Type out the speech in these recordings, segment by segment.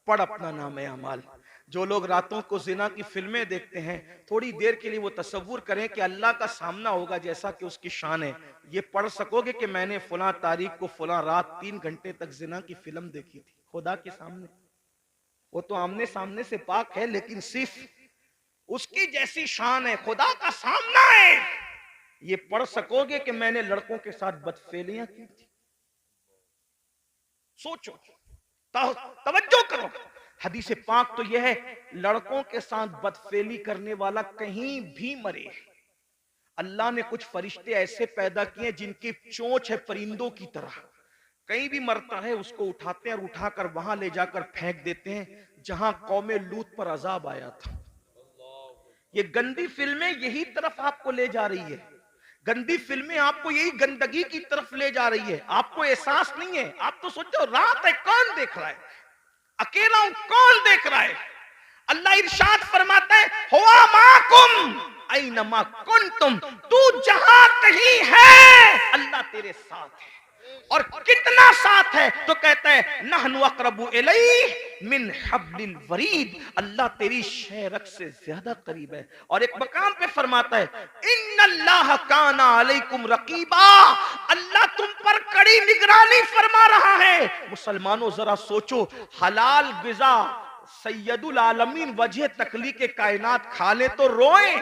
पढ़ अपना नाम है अमाल। जो लोग रातों को जिना की फिल्में देखते हैं, थोड़ी देर के लिए वो तसव्वुर करें कि अल्लाह का सामना होगा जैसा कि उसकी शान है। ये पढ़ सकोगे कि मैंने फलां तारीख को फलां रात 3 घंटे तक जिना की फिल्म देखी थी खुदा के सामने? वो तो आमने सामने से पाक है, लेकिन सिर्फ उसकी जैसी शान है, खुदा का सामना है। ये पढ़ सकोगे कि मैंने लड़कों के साथ बदफेलियां की थी? सोचो, तवज्जो करो। हदीस पाक तो यह है, लड़कों के साथ बदफेली करने वाला कहीं भी मरे। अल्लाह ने कुछ फरिश्ते ऐसे पैदा किए जिनकी चोंच है परिंदों की तरह, कहीं भी मरता है उसको उठाते हैं और उठाकर वहां ले जाकर फेंक देते हैं जहां कौमे लूत पर अजाब आया था। ये गंदी फिल्में यही तरफ आपको ले जा रही है। गंदी फिल्में आपको यही गंदगी की तरफ ले जा रही है। आपको एहसास नहीं है। आप तो सोचो रात है, कौन देख रहा है? अकेला हूं, कौन देख रहा है? अल्लाह इरशाद फरमाता है, हुआ माकुम ऐनमा कुंतुम, तू जहां कहीं है अल्लाह तेरे साथ है। और कितना साथ है? तो कहता है नहनु अक़रबु इलैहि मिन हब्लिल वरीद, अल्लाह तेरी शेरक से ज्यादा करीब है। और एक मकाम पे फरमाता है इन्नल्लाह काना अलैकुम रकीबा, अल्लाह तुम पर कड़ी निगरानी फरमा रहा है। मुसलमानों जरा सोचो, हलाल गिज़ा सैयदुल आलमीन वजह तकलीक कायनात खा ले तो रोए,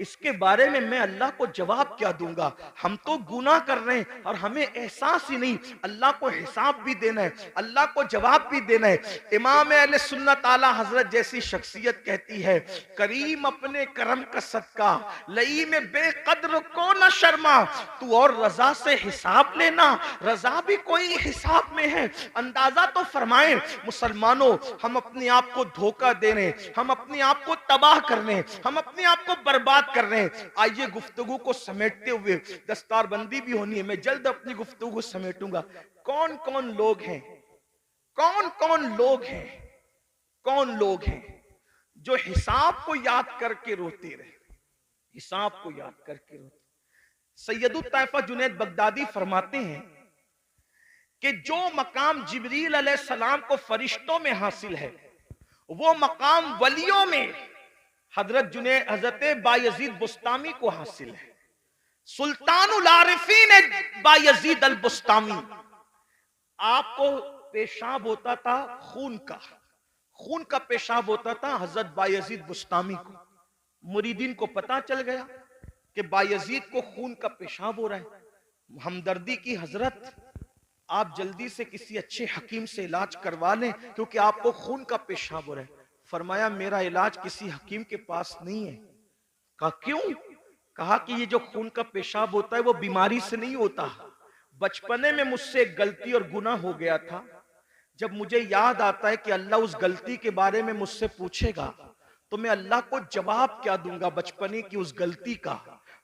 इसके बारे में मैं अल्लाह को जवाब क्या दूंगा? हम तो गुनाह कर रहे हैं और हमें एहसास ही नहीं। अल्लाह को हिसाब भी देना है, अल्लाह को जवाब भी देना है। इमाम अहले सुन्नत आला हजरत जैसी शख्सियत कहती है, करीम अपने करम का सदका लई में बेकद्र को न शर्मा, तू और रजा से हिसाब लेना, रजा भी कोई हिसाब में है। अंदाजा तो फरमाए मुसलमानों, हम अपने आप को धोखा दे रहे हैं, हम अपने आप को तबाह कर रहे हैं, हम अपने आप को बर्बाद कर रहे हैं। आइए गुफ्तगू को समेटते हुए, दस्तारबंदी भी होनी है, मैं जल्द अपनी गुफ्तगू को समेटूंगा। कौन कौन लोग हैं, कौन कौन लोग हैं, कौन लोग हैं जो हिसाब को याद करके रोते रहे? हिसाब को याद करके रोते। सैयदुत तैफा जुनैद बगदादी फरमाते हैं कि जो मकाम जिब्रील अलैहिस्सलाम को फरिश्तों में हासिल है, वो मकाम वलियों में हजरत बायजीद बुस्तामी को हासिल है। सुल्तानुल आरिफीन बायजीद अल बुस्तामी, आपको पेशाब होता था खून का, खून का पेशाब होता था हजरत बायजीद बुस्तामी को। मुरीदीन को पता चल गया कि बायजीद को खून का पेशाब हो रहा है। हमदर्दी की हजरत, आप जल्दी से किसी अच्छे हकीम से इलाज करवा लें क्योंकि आपको खून का पेशाब हो रहा है। फरमाया मेरा इलाज किसी हकीम के पास नहीं है। कहा क्यों? कहा कि ये जो खून का पेशाब होता है वो बीमारी से नहीं होता। बचपने में मुझसे एक गलती और गुनाह हो गया था। जब मुझे याद आता है कि अल्लाह उस गलती के बारे में मुझसे पूछेगा तो मैं अल्लाह को जवाब क्या दूंगा बचपने की उस गलती का।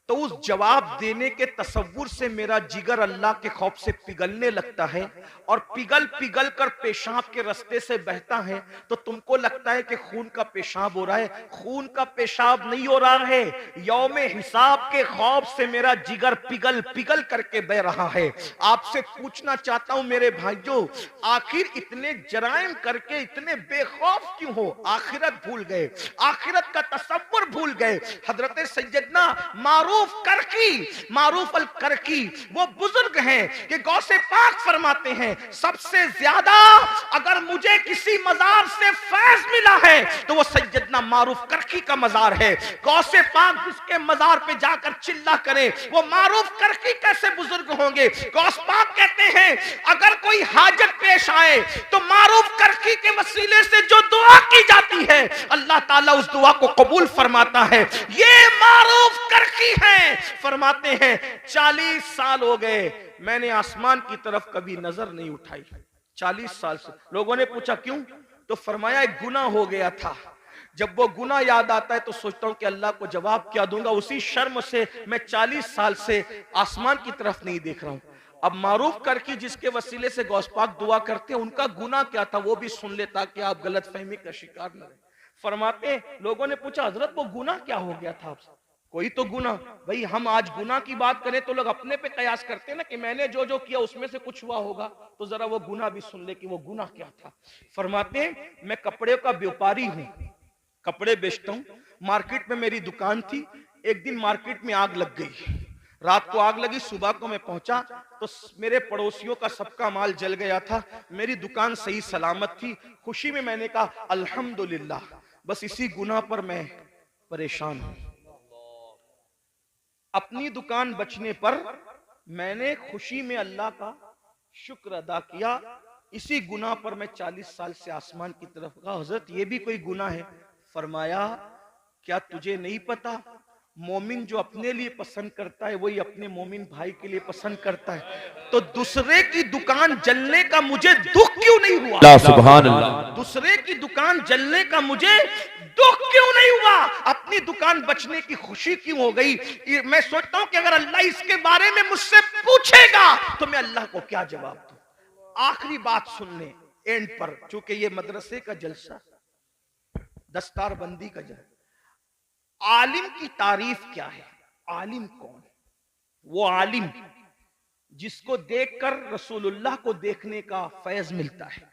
तो उस जवाब देने के तसव्वुर से मेरा जिगर अल्लाह के खौफ से पिघलने लगता है और पिघल पिघल कर पेशाब के रास्ते से बहता है। तो तुमको लगता है कि खून का पेशाब हो रहा है, खून का पेशाब नहीं हो रहा है, यौमे हिसाब के खौफ से मेरा जिगर पिघल पिघल करके बह रहा है। आपसे पूछना चाहता हूं मेरे भाइयों, आखिर इतने जराइम करके इतने बेखौफ क्यों हो? आखिरत भूल गए, आखिरत का तसव्वुर भूल गए। हजरत सैयदना मारूफ अल करकी वो बुजुर्ग हैं कि गौसे पाक फरमाते हैं, सबसे ज्यादा अगर मुझे किसी मजार से फैज मिला है तो वो सैयदना मारूफ करकी का मजार है। गौसे पाक जिसके मजार पे जाकर चिल्ला करे वो मारूफ करकी कैसे बुजुर्ग होंगे? गौस पाक कहते हैं अगर कोई हाजत पेश आए तो मारूफ करकी के वसीले से जो दुआ की जाती है अल्लाह ताला उस दुआ को कबूल फरमाता है। ये मारूफ करकी हैं। फरमाते हैं 40 साल हो गए मैंने आसमान की तरफ कभी नजर नहीं उठाई। 40 साल से। लोगों ने पूछा क्यों? तो फरमाया एक गुनाह हो गया था। जब वो गुनाह याद आता है तो सोचता हूं कि अल्लाह को जवाब क्या दूंगा। उसी शर्म से मैं 40 साल से आसमान की तरफ नहीं देख रहा हूं। अब मारूफ करके जिसके वसीले से गौस पाक दुआ करते हैं उनका गुनाह क्या था वो भी सुन ले ताकि आप गलत फहमी का शिकार न रहे। फरमाते लोगों ने पूछा हजरत वो गुनाह क्या हो गया था आपसे? कोई तो गुना, भाई हम आज गुना की बात करें तो लोग अपने पे कयास करते हैं ना कि मैंने जो जो किया उसमें से कुछ हुआ होगा, तो जरा वो गुना भी सुन ले कि वो गुना क्या था। फरमाते हैं मैं कपड़े का व्यापारी हूं, कपड़े बेचता हूं, मार्केट में मेरी दुकान थी। एक दिन मार्केट में आग लग गई, रात को आग लगी, सुबह को मैं पहुंचा तो मेरे पड़ोसियों का सबका माल जल गया था, मेरी दुकान सही सलामत थी। खुशी में मैंने कहा अल्हम्दुलिल्लाह। बस इसी गुनाह पर मैं परेशान हूं। अपनी दुकान बचने पर मैंने खुशी में अल्लाह का शुक्र अदा किया, इसी गुनाह पर मैं 40 साल से आसमान की तरफ गया। हजरत ये भी कोई गुनाह है? फरमाया क्या तुझे नहीं पता, मोमिन जो अपने लिए पसंद करता है वही अपने मोमिन भाई के लिए पसंद करता है। तो दूसरे की दुकान जलने का मुझे दुख क्यों नहीं हुआ? सुभान अल्लाह। दूसरे की दुकान जलने का मुझे दुख क्यों नहीं हुआ? अपनी दुकान बचने की खुशी क्यों हो गई? मैं सोचता हूं कि अगर अल्लाह इसके बारे में मुझसे पूछेगा तो मैं अल्लाह को क्या जवाब दूं। आखिरी बात सुन ले एंड पर, चूंकि ये मदरसे का जलसा, दस्तार बंदी का जलसा। आलिम की तारीफ क्या है? आलिम कौन? वो आलिम जिसको देखकर रसूलुल्लाह को देखने का फैज मिलता है,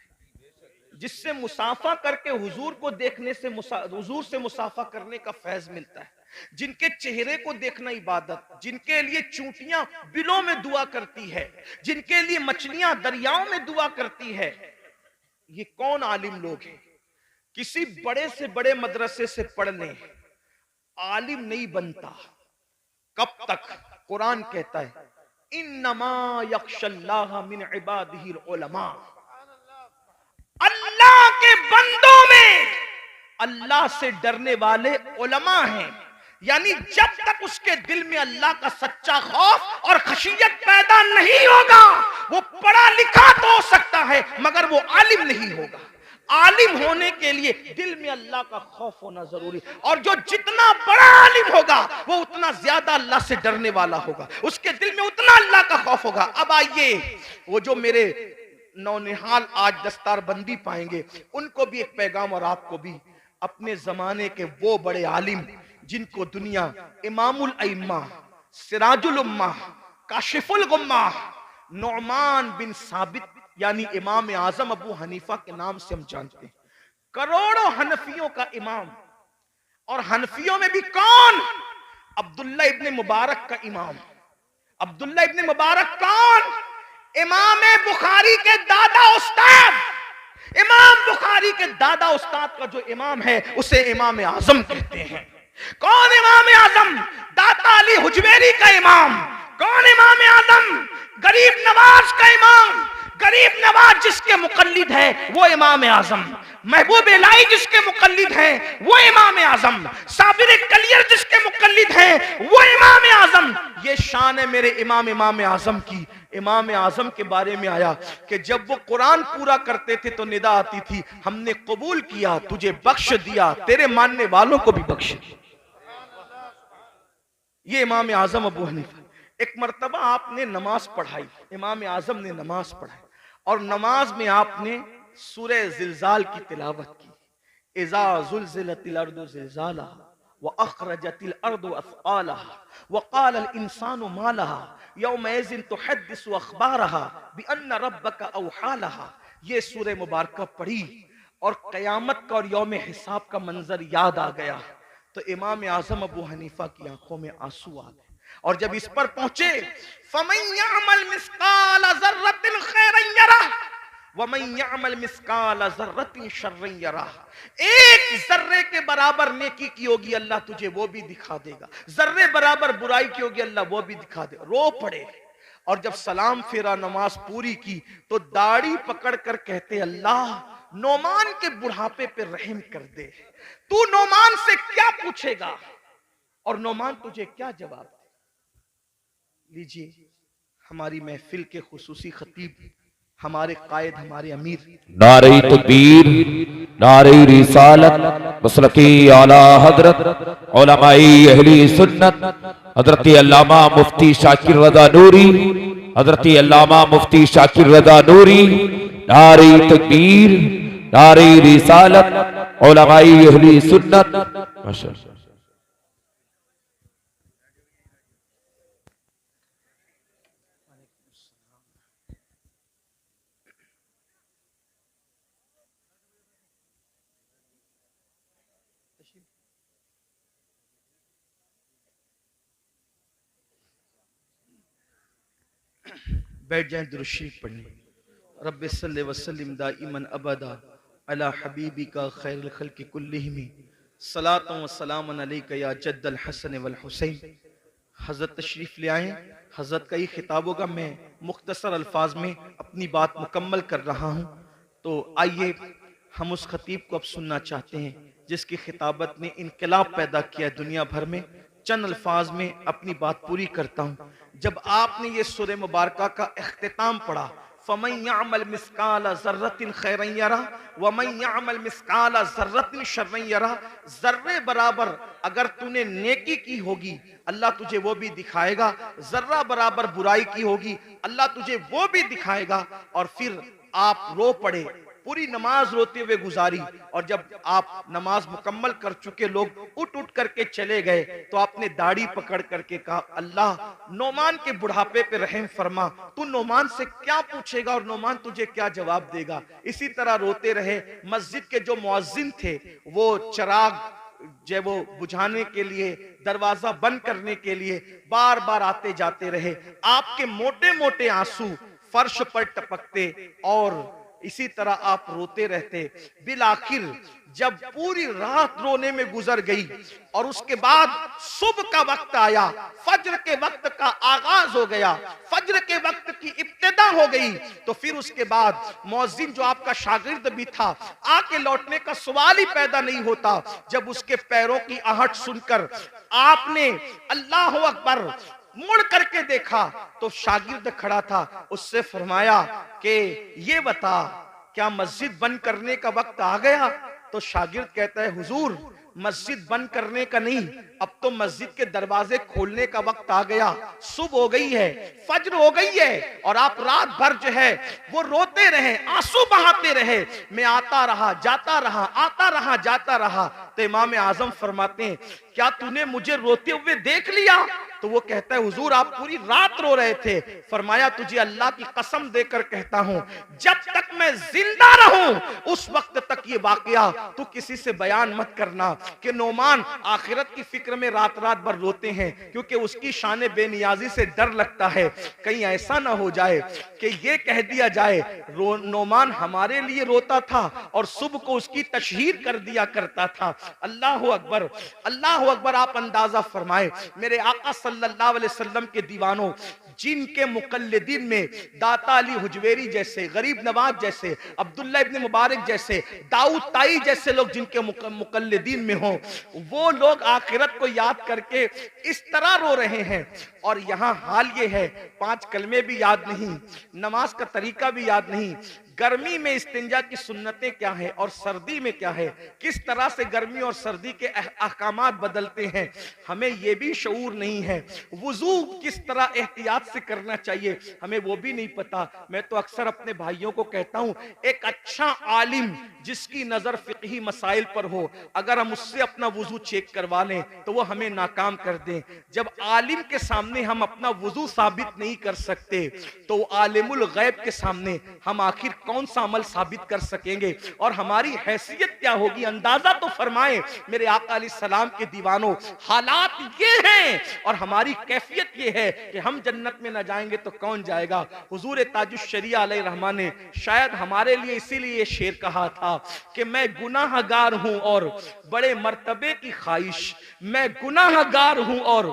जिससे मुसाफा करके हुजूर को देखने से हुजूर से मुसाफा करने का फैज मिलता है, जिनके चेहरे को देखना इबादत, जिनके लिए चूंटियां बिलों में दुआ करती है, जिनके लिए मछलियां दरियाओं में दुआ करती है। ये कौन आलिम लोग हैं? किसी बड़े से बड़े मदरसे से पढ़ लें, आलिम नहीं बनता। कब तक? कुरान कहता है इन्नमा यख्शल्लाह मिन इबादिहिल उलमा, अल्लाह के बंदों में अल्लाह से डरने वाले उलमा हैं। यानी जब तक उसके दिल में अल्लाह का सच्चा खौफ और खशियत पैदा नहीं होगा, वो पढ़ा लिखा तो हो सकता है मगर वो आलिम नहीं होगा। आलिम होने के लिए दिल में अल्लाह का खौफ होना जरूरी, और जो जितना बड़ा आलिम होगा वो उतना ज्यादा अल्लाह से डरने वाला होगा, उसके दिल में उतना अल्लाह का खौफ होगा। अब आइए, वो जो मेरे नौनिहाल आज दस्तार बंदी पाएंगे, उनको भी एक पैगाम और आपको भी। अपने जमाने के वो बड़े आलिम जिनको दुनिया इमामुल अइम्मा, सिराजुल उम्मा, काशिफुल गुम्मा, नौमान बिन साबित यानी इमाम आजम अबू हनीफा के नाम से हम जानते हैं, करोड़ों हनफियों का इमाम। और हनफियों में भी कौन? अब्दुल्ला इब्ने मुबारक का इमाम। अब्दुल्ला इब्ने मुबारक कौन? इमाम बुखारी के दादा उस्ताद। इमाम बुखारी के दादा उस्ताद का जो इमाम है उसे इमाम आजम कहते हैं। कौन इमाम आजम? दाता अली हुजवेरी का इमाम। कौन इमाम आजम? गरीब नवाज का इमाम। गरीब नवाज जिसके मुकल्लिद है वो इमाम आजम। महबूब इलाही जिसके मुकल्लिद हैं वो इमाम आजम। साबिर कलियर जिसके मुकल्लिद हैं वो इमाम आजम। ये शान है मेरे इमाम आजम की। इमाम आजम के बारे में आया कि जब वो कुरान पूरा करते थे तो निदा आती थी, हमने कबूल किया, तुझे बख्श दिया, तेरे मानने वालों को भी बख्श दिया। ये इमाम आजम अबू हनीफा। एक मर्तबा आपने नमाज पढ़ाई, इमाम आजम ने नमाज पढ़ाई, और नमाज में आपने सूरह जिलजाल की तिलावत की। इज़ा ज़ुलज़िलतिल अर्दु ज़िलज़ालहा व अख़रजतिल अर्दु अफ़आलहा व क़ालल इंसानु मा लहा यौमइज़िन तुहद्दिसु अख़बारहा बिअन्न रब्बका औहा लहा। ये सूरह मुबारका पढ़ी और क़यामत का और यौम हिसाब का मंजर याद आ गया तो इमाम आजम अबू हनीफा की आंखों में आंसू आ गए। और जब इस पर पहुंचे, फमन यअमल मिस्काल ज़र्रतिन खैरन यरह व मन यअमल मिस्काल ज़र्रतिन शर्रन यरह। एक जर्रे के बराबर नेकी की होगी अल्लाह तुझे वो भी दिखा देगा, जर्रे बराबर बुराई की होगी अल्लाह वो भी दिखा देगा। रो पड़े। और जब सलाम फेरा, नमाज पूरी की तो दाढ़ी पकड़ कर कहते, अल्लाह नोमान के बुढ़ापे पे रहम कर दे। तू नोमान से क्या पूछेगा और नोमान तुझे क्या जवाब दे। लीजिए, हमारी महफिल के खुसूसी खतीब, हमारे कायद, हमारे अमीर, नारे तकबीर, नारे रिसालत, मसलकी आला हजरत उलमाई अहली सुन्नत हजरत अल्लामा मुफ्ती शाकिर रज़ा नूरी, हजरत अल्लामा मुफ्ती शाकिर रज़ा नूरी। नारे तकबीर, नारे रिसालत, उलमाई अहली सुन्नत। माशाअल्लाह। बैठ जाएं, दुरूद शरीफ पढ़ने। रब्बि सल्लि वसल्लिम दाइमन अबदा अला हबीबिका खैरुल खल्क़ि कुल्लिहिम सलातु व सलामुन अलैका या जद्दल हसन वल हुसैन। हजरत तशरीफ ले आए। हजरत का ये खिताब होगा, मैं मुख्तसर अल्फाज में अपनी बात मुकम्मल कर रहा हूँ। तो आइए हम उस खतीब को अब सुनना चाहते हैं जिसकी खिताबत ने इनकलाब पैदा किया दुनिया भर में। चंद अल्फाज में अपनी बात पूरी करता हूँ। जब आपने ये सूरह मुबारका का इख्तिताम पढ़ा, फमन यअमल मिस्काल ज़र्रतिन खैरन यरा व मन यअमल मिस्काल ज़र्रतिन शर्रन यरा, जर्रे बराबर अगर तूने नेकी की होगी अल्लाह तुझे वो भी दिखाएगा, जर्रा बराबर बुराई की होगी अल्लाह तुझे वो भी दिखाएगा। और फिर आप रो पड़े, पूरी नमाज रोते हुए गुजारी, और जब आप नमाज मुकम्मल कर चुके, लोग उठ उठ करके चले गए, तो आपने दाढ़ी पकड़ करके कहा, अल्लाह नोमान के बुढ़ापे पे रहम फरमा, तू नोमान से क्या पूछेगा और नोमान तुझे क्या जवाब देगा। इसी तरह रोते रहे। मस्जिद के जो मुअज्जिन थे वो चिराग जो वो बुझाने के लिए, दरवाजा बंद करने के लिए बार बार आते जाते रहे। आपके मोटे मोटे आंसू फर्श पर टपकते और इसी तरह आप रोते रहते। बिल आखिर जब पूरी रात रोने में गुजर गई और उसके बाद सुबह का वक्त आया, फज्र के वक्त का आगाज हो गया, फज्र के वक्त की इब्तिदा हो गई, तो फिर उसके बाद मुअज्जिन जो आपका शागिर्द भी था, आके लौटने का सवाल ही पैदा नहीं होता। जब उसके पैरों की आहट सुनकर आपने अल्लाह अकबर मुड़ करके देखा तो शागिर्द खड़ा था। उससे फरमाया कि ये बता, क्या मस्जिद बंद करने का वक्त आ गया? तो शागिर्द कहता है, हुजूर मस्जिद बंद करने का नहीं, अब तो मस्जिद के दरवाजे खोलने का वक्त आ गया। सुबह हो गई है, फज्र हो गई है, और आप रात भर जो है वो रोते रहे, आंसू बहाते रहे। मैं आता रहा जाता रहा, आता रहा जाता रहा। तो इमाम आजम फरमाते हैं, क्या तूने मुझे रोते हुए देख लिया? तो वो कहता है, हुजूर आप पूरी रात रो रहे थे। फरमाया, तुझे अल्लाह की कसम देकर कहता हूं, जब तक मैं जिंदा रहूं उस वक्त तक ये वाकया तू किसी से बयान मत करना कि नोमान आखिरत की फिक्र में रात रात भर रोते हैं, क्योंकि उसकी शान बेनियाजी से डर लगता है कहीं ऐसा ना हो जाए कि ये कह दिया जाए नोमान हमारे लिए रोता था और सुबह को उसकी तशहीर कर दिया करता था। अल्लाह अकबर, अल्लाह अकबर। आप अंदाजा फरमाए, मेरे आका सल्लल्लाहु अलैहि वसल्लम के दीवानों, जिनके मुकल्लिदीन में दाता अली हुजवेरी जैसे, गरीब नवाज जैसे, अब्दुल्ला इब्न मुबारक जैसे, दाऊद ताई जैसे लोग जिनके मुकल्लिदीन में हो, वो लोग आखिरत को याद करके इस तरह रो रहे हैं। और यहाँ हाल ये है, 5 कलमे भी याद नहीं, नमाज का तरीका भी याद नहीं, गर्मी में इस्तिंजा की सुन्नतें क्या है और सर्दी में क्या है, किस तरह से गर्मी और सर्दी के अहकामात बदलते हैं, हमें यह भी शऊर नहीं है। वुजू किस तरह एहतियात से करना चाहिए, हमें वो भी नहीं पता। मैं तो अक्सर अपने भाइयों को कहता हूं, एक अच्छा आलिम जिसकी नजर फिक़ही मसाइल पर हो, अगर हम उससे अपना वुजू चेक करवा लें तो वो हमें नाकाम कर दें। जब आलिम के सामने हम अपना वुजू साबित नहीं कर सकते तो आलिमुल गैब के सामने हम आखिर कौन सा अमल साबित कर सकेंगे और हमारी हैसियत क्या होगी? अंदाजा तो फरमाए मेरे आका अलैहिस्सलाम के दीवानों, हालात ये हैं और हमारी कैफियत ये है कि हम जन्नत में न जाएंगे तो कौन जाएगा। हुजूर ताजुश शरिया अलैहि रहमान ने शायद हमारे लिए इसीलिए ये शेर कहा था कि मैं गुनाहगार हूं और बड़े मर्तबे की ख्वाहिश, मैं गुनाहगार हूं और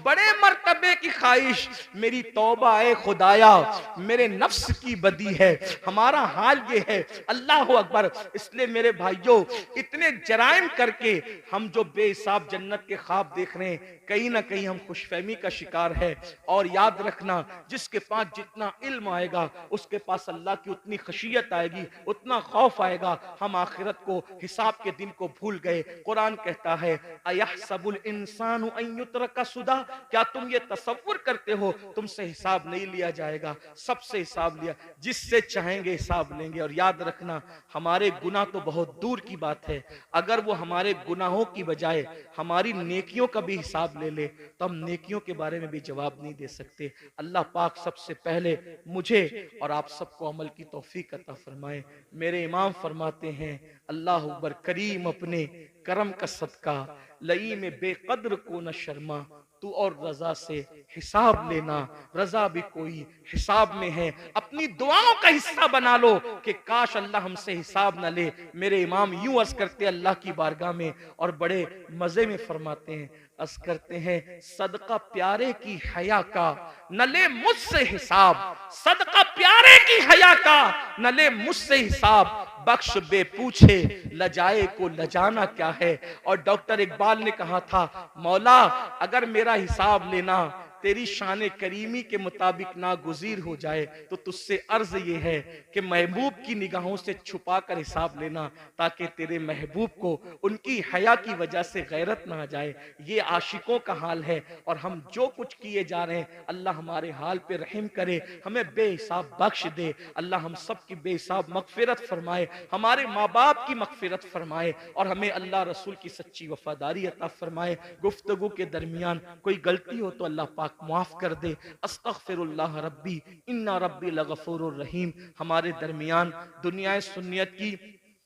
बड़े मर्तबे की ख्वाहिश, मेरी तौबा ए खुदाया मेरे नफ्स की बदी है। हमारा हाल ये है, अल्लाह अकबर। इसलिए मेरे भाइयों, इतने जराइम करके हम जो बेहिसाब जन्नत के ख्वाब देख रहे हैं, कहीं ना कहीं हम खुशफहमी का शिकार है। और याद रखना, जिसके पास जितना इल्म आएगा उसके पास अल्लाह की उतनी खशियत आएगी, उतना खौफ आएगा। हम आखिरत को, हिसाब के दिन को भूल गए। कुरान कहता है, अयहसबुल इंसानु अन युत्रका सुदा, क्या तुम ये तसव्वुर करते हो तुमसे हिसाब नहीं लिया जाएगा? सबसे हिसाब लिया, जिससे चाहेंगे हिसाब लेंगे। और याद रखना, हमारे गुनाह तो बहुत दूर की बात है, अगर वो हमारे गुनाहों की बजाय हमारी नेकियों का भी हिसाब ले ले तो हम नेकियों के बारे में भी जवाब नहीं दे सकते। अल्लाह पाक सबसे पहले मुझे और आप सबको अमल की तौफीक अता फरमाए। मेरे इमाम फरमाते हैं, अल्लाह अकबर, करीम अपने करम का सदका लई में बेकद्र को न शर्मा, तू और रजा से हिसाब लेना, रजा भी कोई हिसाब में है। अपनी दुआओं का हिस्सा बना लो कि काश अल्लाह हमसे हिसाब न ले। मेरे इमाम यूं अर्ज करते अल्लाह की बारगाह में और बड़े मजे में फरमाते हैं, अर्ज करते हैं, सदका प्यारे की हया का न ले मुझसे हिसाब, सदका प्यारे की हया का न ले मुझसे हिसाब, बख्श बे पूछे लजाए को लजाना क्या है। और डॉक्टर इकबाल ने कहा था, मौला अगर मेरा हिसाब लेना तेरी शान करीमी के मुताबिक नागुजीर हो जाए तो तुझसे अर्ज ये है कि महबूब की निगाहों से छुपा कर हिसाब लेना, ताकि तेरे महबूब को उनकी हया की वजह से गैरत ना आ जाए। ये आशिकों का हाल है और हम जो कुछ किए जा रहे हैं, अल्लाह हमारे हाल पे रहम करे, हमें बेहिसाब बख्श दे। अल्लाह हम सब की बेहिसाब मगफिरत फरमाए, हमारे माँ बाप की मगफिरत फरमाए और हमें अल्लाह रसूल की सच्ची वफादारी अता फरमाए। गुफ्तगू के दरमियान कोई गलती हो तो अल्लाह पाक माफ कर दे। अस्तगफिरुल्लाह रब्बी इन्ना रब्बी लगफूरुर रहीम। हमारे दरमियान दुनिया सुन्नियत की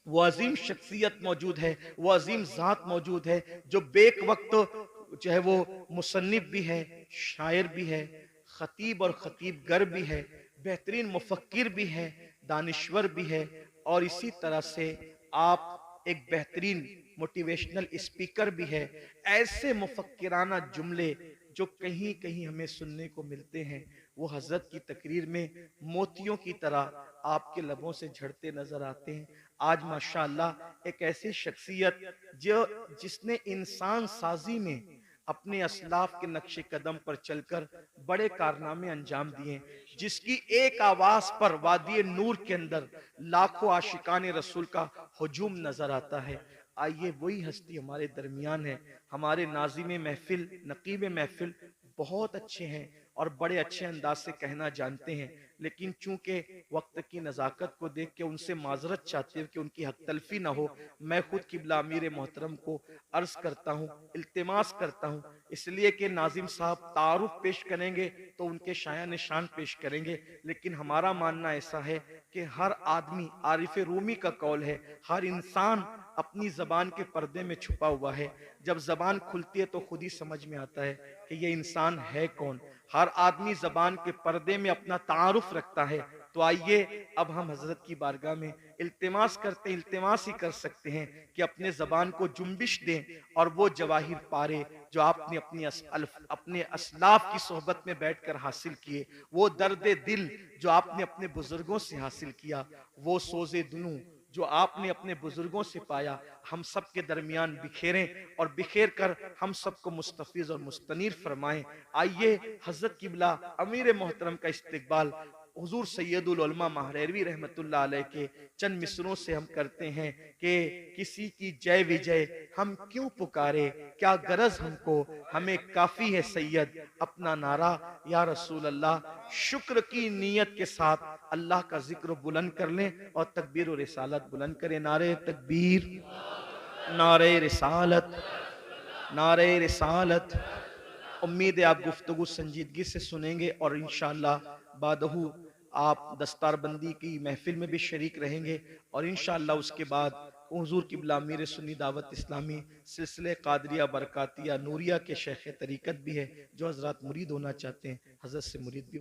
वो अजीम शख्सियत मौजूद है, वो अजीम जात मौजूद है जो बेक वक्त जो है वो मुसन्निफ भी है, शायर भी है, खतीब और खतीब गर भी है, बेहतरीन मुफक्किर भी है, दानिश्वर भी है और इसी तरह से आप एक बेहतरीन मोटिवेशनल स्पीकर भी है। ऐसे मुफक्किराना जुमले जो कहीं कहीं हमें सुनने को मिलते हैं, वो हजरत की तकरीर में मोतियों की तरह आपके लबों से झड़ते नजर आते हैं। आज माशाअल्लाह एक ऐसी शख्सियत जो जिसने इंसान साजी में अपने असलाफ के नक्शे कदम पर चलकर बड़े कारनामे अंजाम दिए, जिसकी एक आवाज पर वादी नूर के अंदर लाखों आशिकाने रसूल का हुजूम नजर आता है। आइए वही हस्ती हमारे दरमियान है। हमारे नाज़िम महफिल, नकीब महफिल बहुत अच्छे हैं और बड़े अच्छे अंदाज से कहना जानते हैं, लेकिन चूंकि वक्त की नज़ाकत को देख के उनसे माजरत चाहते हो कि उनकी हक तलफी ना हो, मैं खुद किबला अमीर मोहतरम को अर्ज करता हूँ, इल्तिमास करता हूँ, इसलिए कि नाजिम साहब तारुफ पेश करेंगे तो उनके शाया निशान पेश करेंगे। लेकिन हमारा मानना ऐसा है कि हर आदमी, आरिफ रूमी का कौल है, हर इंसान अपनी जबान के पर्दे में छुपा हुआ है। जब जबान खुलती है तो खुद ही समझ में आता है कि ये इंसान है कौन। हर आदमी जबान के पर्दे में अपना तारुफ रखता है। तो आइए अब हम हजरत की बारगाह में इल्तिमास करते, इल्तिमास ही कर सकते हैं कि अपने जबान को जुम्बिश दें और वो जवाहिर पारे जो आपने अपने असलाफ की सोहबत में बैठकर हासिल किए, वो दर्द दिल जो आपने अपने बुजुर्गों से हासिल किया, वो सोजे दुनू जो आपने अपने बुजुर्गों से पाया, हम सब के दरमियान बिखेरें और बिखेर कर हम सबको मुस्तफिज और मुस्तनीर फरमाएं। आइए हजरत किबला अमीर मोहतरम का इस्तकबाल हुजूर सैयदुल उलमा महरवी रहमतुल्लाह अलैह के चंद मिसरों से हम करते हैं कि किसी की जय विजय हम क्यों पुकारे, क्या गरज हमको, हमें काफी है सैयद अपना नारा या रसूल अल्लाह। शुक्र की नीयत के साथ अल्लाह का जिक्र बुलंद कर लें और तकबीर और रिसालत बुलंद करें। नारे तकबीर, नारे रिसालत, नारे रिसालत। उम्मीद है आप गुफ्तगू संजीदगी से सुनेंगे और इंशाअल्लाह बादहू आप दस्तारबंदी की महफिल में भी शरीक रहेंगे और इंशाअल्लाह उसके बाद हुजूर किबला अमीर सुन्नी दावत इस्लामी सिलसिले कादरिया बरकातिया नूरिया के शेख तरीकत भी है, जो हजरत मुरीद होना चाहते हैं हजरत से मुरीद भी